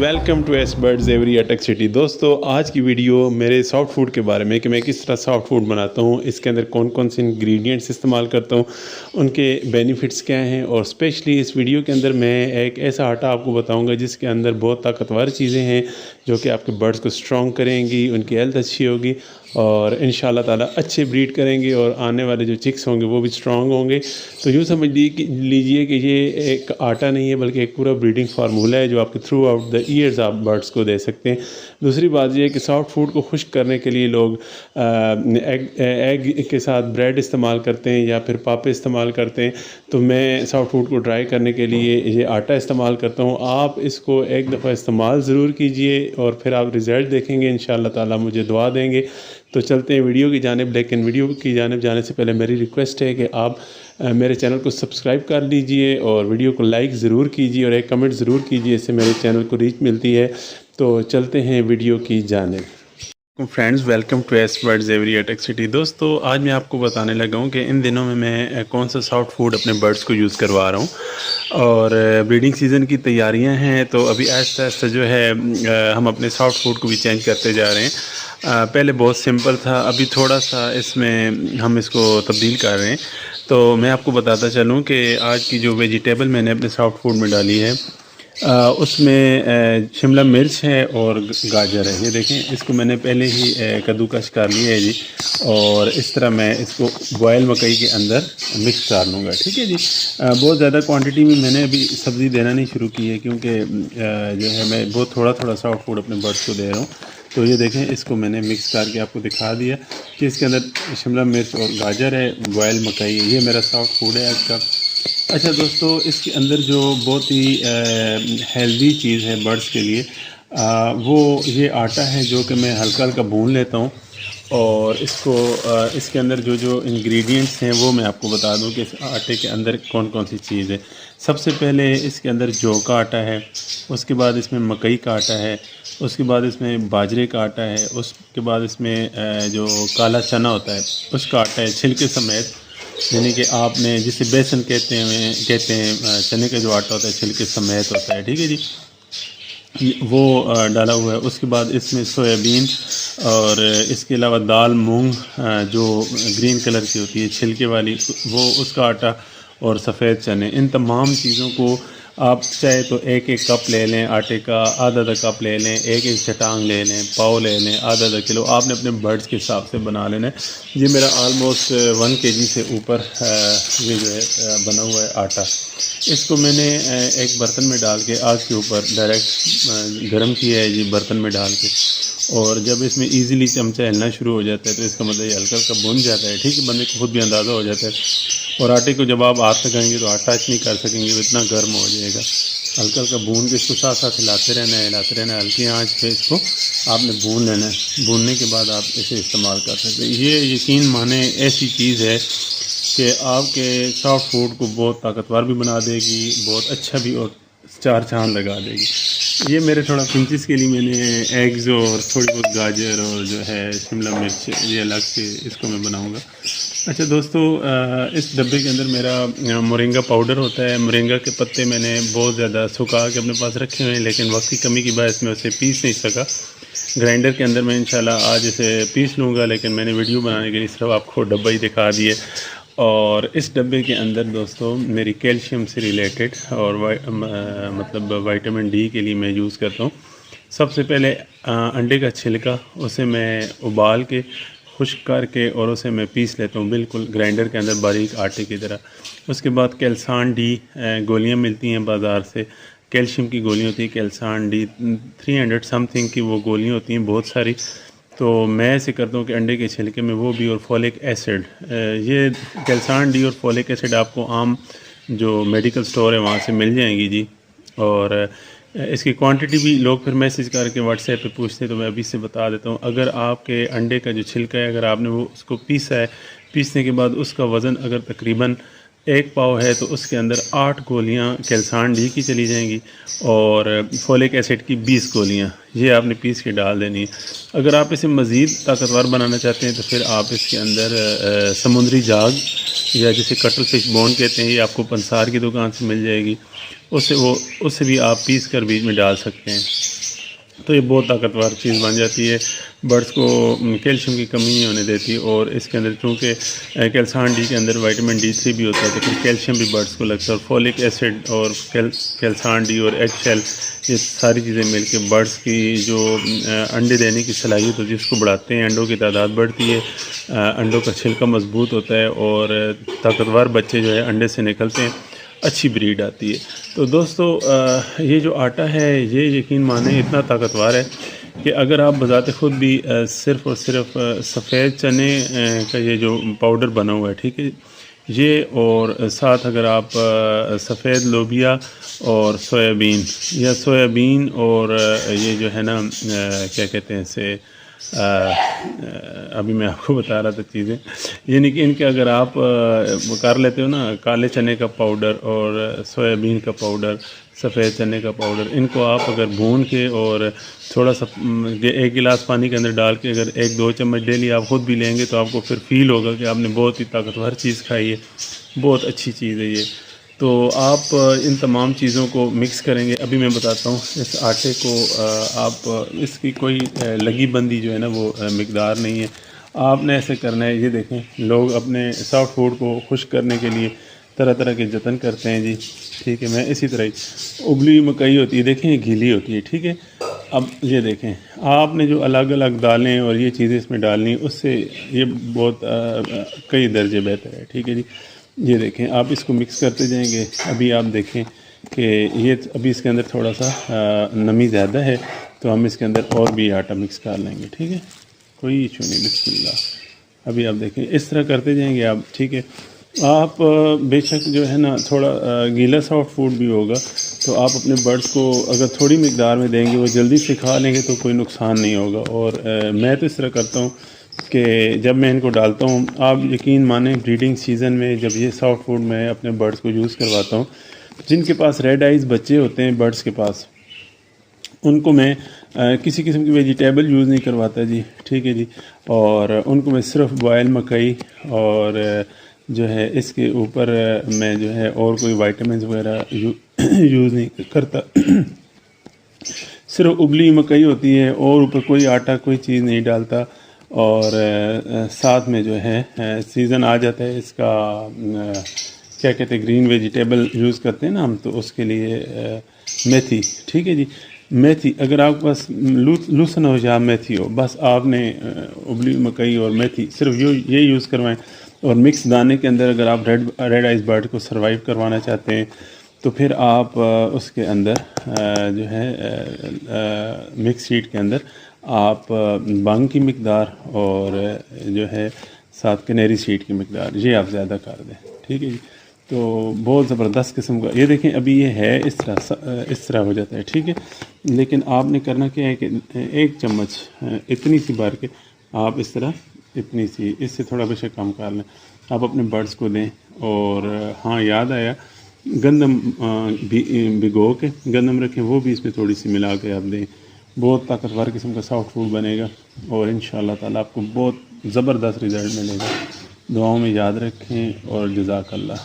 Welcome to S birds aviary Attock city. दोस्तों, आज की वीडियो मेरे सॉफ्ट फूड के बारे में कि मैं किस तरह सॉफ्ट फूड बनाता हूँ, इसके अंदर कौन कौन से इंग्रेडिएंट्स इस्तेमाल करता हूँ, उनके बेनिफिट्स क्या हैं। और स्पेशली इस वीडियो के अंदर मैं एक ऐसा आटा आपको बताऊँगा जिसके अंदर बहुत ताकतवर चीज़ें हैं जो कि आपके बर्ड्स को स्ट्रॉन्ग करेंगी, उनकी हेल्थ अच्छी होगी और इंशाल्लाह ताला अच्छे ब्रीड करेंगे और आने वाले जो चिक्स होंगे वो भी स्ट्रॉन्ग होंगे। तो यूँ समझ लीजिए कि ये एक आटा नहीं है बल्कि एक पूरा ब्रीडिंग फार्मूला है जो आपके थ्रू आउट द ईयर्स आप बर्ड्स को दे सकते हैं। दूसरी बात यह है कि सॉफ्ट फूड को खुश्क करने के लिए लोग एग के साथ ब्रेड इस्तेमाल करते हैं या फिर पापे इस्तेमाल करते हैं। तो मैं सॉफ्ट फूड को ड्राई करने के लिए ये आटा इस्तेमाल करता हूँ। आप इसको एक दफ़ा इस्तेमाल ज़रूर कीजिए और फिर आप रिज़ल्ट देखेंगे, इंशाल्लाह ताला मुझे दुआ देंगे। तो चलते हैं वीडियो की जानिब, लेकिन वीडियो की जानिब जाने से पहले मेरी रिक्वेस्ट है कि आप मेरे चैनल को सब्सक्राइब कर लीजिए और वीडियो को लाइक ज़रूर कीजिए और एक कमेंट ज़रूर कीजिए, इससे मेरे चैनल को रीच मिलती है। तो चलते हैं वीडियो की जानिब। Friends, welcome to S birds aviary Attock city. दोस्तों, आज मैं आपको बताने लगा हूँ कि इन दिनों में मैं कौन सा सॉफ्ट फूड अपने बर्ड्स को यूज़ करवा रहा हूँ और ब्रीडिंग सीज़न की तैयारियाँ हैं। तो अभी आहिस्ता आहिस्ता जो है हम अपने सॉफ्ट फूड को भी चेंज करते जा रहे हैं। पहले बहुत सिंपल था, अभी थोड़ा सा इसमें हम इसको तब्दील कर रहे हैं। तो मैं आपको बताता चलूँ कि आज की जो वेजिटेबल मैंने अपने सॉफ्ट फूड में डाली है उसमें शिमला मिर्च है और गाजर है। ये देखें, इसको मैंने पहले ही कद्दूकस कर लिया है जी। और इस तरह मैं इसको बॉयल मकई के अंदर मिक्स कर लूँगा, ठीक है जी। बहुत ज़्यादा क्वांटिटी में मैंने अभी सब्ज़ी देना नहीं शुरू की है क्योंकि जो है मैं बहुत थोड़ा थोड़ा सॉफ्ट फूड अपने बर्ड्स को दे रहा हूँ। तो ये देखें, इसको मैंने मिक्स करके आपको दिखा दिया कि इसके अंदर शिमला मिर्च और गाजर है, बॉयल मकई है। ये मेरा सॉफ्ट फूड है आज का। अच्छा दोस्तों, इसके अंदर जो बहुत ही हेल्दी चीज़ है बर्ड्स के लिए वो ये आटा है जो कि मैं हल्का हल्का भून लेता हूँ। और इसको इसके अंदर जो जो इंग्रेडिएंट्स हैं वो मैं आपको बता दूं कि इस आटे के अंदर कौन कौन सी चीज़ है। सबसे पहले इसके अंदर जौ का आटा है, उसके बाद इसमें मकई का आटा है, उसके बाद इसमें बाजरे का आटा है, उसके बाद इसमें जो काला चना होता है उसका आटा है छिलके समेत, यानी कि आपने जिसे बेसन कहते हैं चने का जो आटा होता है छिलके समेत होता है, ठीक है जी। वो डाला हुआ है। उसके बाद इसमें सोयाबीन और इसके अलावा दाल मूंग जो ग्रीन कलर की होती है छिलके वाली, वो उसका आटा और सफ़ेद चने। इन तमाम चीज़ों को आप चाहे तो एक एक कप ले लें आटे का, आधा आधा कप ले लें, एक एक चटांग ले लें, पाव ले लें, आधा आधा किलो। आपने अपने बर्ड्स के हिसाब से बना लेना है। ये मेरा आलमोस्ट 1 kg से ऊपर ये जो है बना हुआ है आटा। इसको मैंने एक बर्तन में डाल के आग के ऊपर डायरेक्ट गर्म किया है जी, बर्तन में डाल के। और जब इसमें इजीली चमचा हिलना शुरू हो जाता है तो इसका मतलब ये हल्का हल्का भुन जाता है, ठीक है। बंदे को खुद भी अंदाज़ा हो जाता है। और आटे को जब आप हाथ लगाएंगे तो आटा टच नहीं कर सकेंगे, वो इतना गर्म हो जाएगा। हल्का हल्का भून के इसको साथ साथ हिलाते रहना है, हल्की आंच पे इसको आपने भून लेना है। भूनने के बाद आप इसे इस्तेमाल कर सकते हैं। ये यकीन माने ऐसी चीज़ है कि आपके सॉफ्ट फूड को बहुत ताकतवर भी बना देगी, बहुत अच्छा भी और चार चांद लगा देगी। ये मेरे थोड़ा पिंचेस के लिए मैंने एग्स और थोड़ी बहुत गाजर और जो है शिमला मिर्च ये अलग से इसको मैं बनाऊंगा। अच्छा दोस्तों, इस डब्बे के अंदर मेरा मोरिंगा पाउडर होता है। मोरिंगा के पत्ते मैंने बहुत ज़्यादा सुखा के अपने पास रखे हुए हैं, लेकिन वक्त की कमी की वजह से मैं उसे पीस नहीं सका। ग्राइंडर के अंदर मैं इंशाल्लाह आज इसे पीस लूँगा, लेकिन मैंने वीडियो बनाने के लिए सिर्फ आपको डब्बा ही दिखा दिए। और इस डब्बे के अंदर दोस्तों मेरी कैल्शियम से रिलेटेड और मतलब विटामिन डी के लिए मैं यूज़ करता हूँ। सबसे पहले अंडे का छिलका, उसे मैं उबाल के खुश्क करके और उसे मैं पीस लेता हूँ बिल्कुल ग्राइंडर के अंदर बारीक आटे की तरह। उसके बाद कैल्सान डी गोलियाँ मिलती हैं बाज़ार से, कैल्शियम की गोलियाँ होती हैं कैल्सान डी 300 समथिंग की वो गोलियाँ होती हैं बहुत सारी। तो मैं ऐसे करता हूँ कि अंडे के छिलके में वो भी, और फॉलिक एसिड। ये कैल्सान डी और फॉलिक एसिड आपको आम जो मेडिकल स्टोर है वहाँ से मिल जाएंगी जी। और इसकी क्वांटिटी भी लोग फिर मैसेज करके व्हाट्सएप पे पूछते हैं, तो मैं अभी से बता देता हूँ। अगर आपके अंडे का जो छिलका है, अगर आपने वो उसको पीसा है, पीसने के बाद उसका वज़न अगर तकरीबन 1 पाव है तो उसके अंदर 8 गोलियाँ कैल्सान डी की चली जाएंगी और फोलिक एसिड की 20 गोलियाँ, ये आपने पीस के डाल देनी है। अगर आप इसे मज़ीद ताकतवर बनाना चाहते हैं तो फिर आप इसके अंदर समुद्री जाग या जिसे कटल फिश बोन कहते हैं, ये आपको पंसार की दुकान से मिल जाएगी। उससे भी आप पीस कर बीच में डाल सकते हैं। तो ये बहुत ताकतवर चीज़ बन जाती है। बर्ड्स को कैल्शियम की कमी नहीं होने देती, और इसके अंदर चूँकि कैल्सान डी के अंदर विटामिन D3 भी होता है, तो फिर कैल्शियम भी बर्ड्स को लगता है, और फॉलिक एसिड और कैल्सान डी और एग शेल, ये सारी चीज़ें मिलकर बर्ड्स की जो अंडे देने की सलाहियत होती है उसको बढ़ाते हैं। अंडों की तादाद बढ़ती है, अंडों का छिलका मजबूत होता है, और ताकतवर बच्चे जो है अंडे से निकलते हैं, अच्छी ब्रीड आती है। तो दोस्तों ये जो आटा है ये यकीन माने इतना ताकतवर है कि अगर आप बजाते ख़ुद भी सिर्फ़ और सिर्फ सफ़ेद चने का ये जो पाउडर बना हुआ है, ठीक है, ये, और साथ अगर आप सफ़ेद लोबिया और सोयाबीन और ये जो है ना क्या कहते हैं इसे, अभी मैं आपको बता रहा था चीज़ें, यानी कि इनके अगर आप कर लेते हो ना, काले चने का पाउडर और सोयाबीन का पाउडर, सफ़ेद चने का पाउडर, इनको आप अगर भून के और थोड़ा सा 1 गिलास पानी के अंदर डाल के अगर 1-2 चम्मच डेली आप ख़ुद भी लेंगे तो आपको फिर फील होगा कि आपने बहुत ही ताकतवर चीज़ खाई है, बहुत अच्छी चीज़ है ये। तो आप इन तमाम चीज़ों को मिक्स करेंगे। अभी मैं बताता हूँ इस आटे को, आप इसकी कोई लगी बंदी जो है ना वो मिकदार नहीं है, आपने ऐसे करना है। ये देखें, लोग अपने सॉफ्ट फूड को खुश करने के लिए तरह तरह के जतन करते हैं जी, ठीक है। मैं इसी तरह ही, उबली हुई मकई होती है, देखें, गीली होती है, ठीक है। अब ये देखें, आपने जो अलग अलग दालें और ये चीज़ें इसमें डालनी, उससे ये बहुत कई दर्जे बेहतर है, ठीक है जी। ये देखें, आप इसको मिक्स करते जाएंगे। अभी आप देखें कि ये अभी इसके अंदर थोड़ा सा नमी ज़्यादा है, तो हम इसके अंदर और भी आटा मिक्स कर लेंगे, ठीक है, कोई इशू नहीं। बिस्मिल्लाह। अभी आप देखें, इस तरह करते जाएंगे आप, ठीक है। आप बेशक जो है ना थोड़ा गीला सॉफ्ट फूड भी होगा, तो आप अपने बर्ड्स को अगर थोड़ी मिकदार में देंगे, वो जल्दी से खा लेंगे तो कोई नुकसान नहीं होगा। और मैं तो इस तरह करता हूँ कि जब मैं इनको डालता हूँ, आप यकीन माने ब्रीडिंग सीज़न में जब ये सॉफ्ट फूड मैं अपने बर्ड्स को यूज़ करवाता हूँ, जिनके पास रेड आइज़ बच्चे होते हैं बर्ड्स के पास, उनको मैं किसी किस्म की वेजिटेबल यूज़ नहीं करवाता जी, ठीक है जी। और उनको मैं सिर्फ बॉयल मकई और जो है इसके ऊपर मैं जो है और कोई विटामिन वगैरह यूज़ नहीं करता। सिर्फ उबली मकई होती है और ऊपर कोई आटा कोई चीज़ नहीं डालता। और साथ में जो है सीज़न आ जाता है इसका, क्या कहते हैं, ग्रीन वेजिटेबल यूज़ करते हैं ना हम, तो उसके लिए मेथी, ठीक है जी। मेथी अगर आपके पास लूसन हो या मेथी हो, बस आपने उबली मकई और मेथी सिर्फ ये यूज़ करवाएं। और मिक्स दाने के अंदर अगर आप रेड आइज़ बर्ड को सर्वाइव करवाना चाहते हैं, तो फिर आप उसके अंदर जो है मिक्स शीट के अंदर आप बांग की मिकदार और जो है साथ कैनेरी सीड की मिकदार, ये आप ज़्यादा कर दें, ठीक है जी। तो बहुत ज़बरदस्त किस्म का, ये देखें, अभी ये है इस तरह हो जाता है, ठीक है। लेकिन आपने करना क्या है कि 1 चम्मच इतनी सी भर के आप इस तरह, इतनी सी, इससे थोड़ा बेशक कम कर लें, आप अपने बर्ड्स को दें। और हाँ, याद आया, गंदम भिगो के गंदम रखें, वो भी इसमें थोड़ी सी मिला के आप दें, बहुत ताकतवर किस्म का सॉफ्ट फूड बनेगा और इंशाअल्लाह ताला आपको बहुत ज़बरदस्त रिज़ल्ट मिलेगा। दुआओं में याद रखें और जज़ाकल्लाह।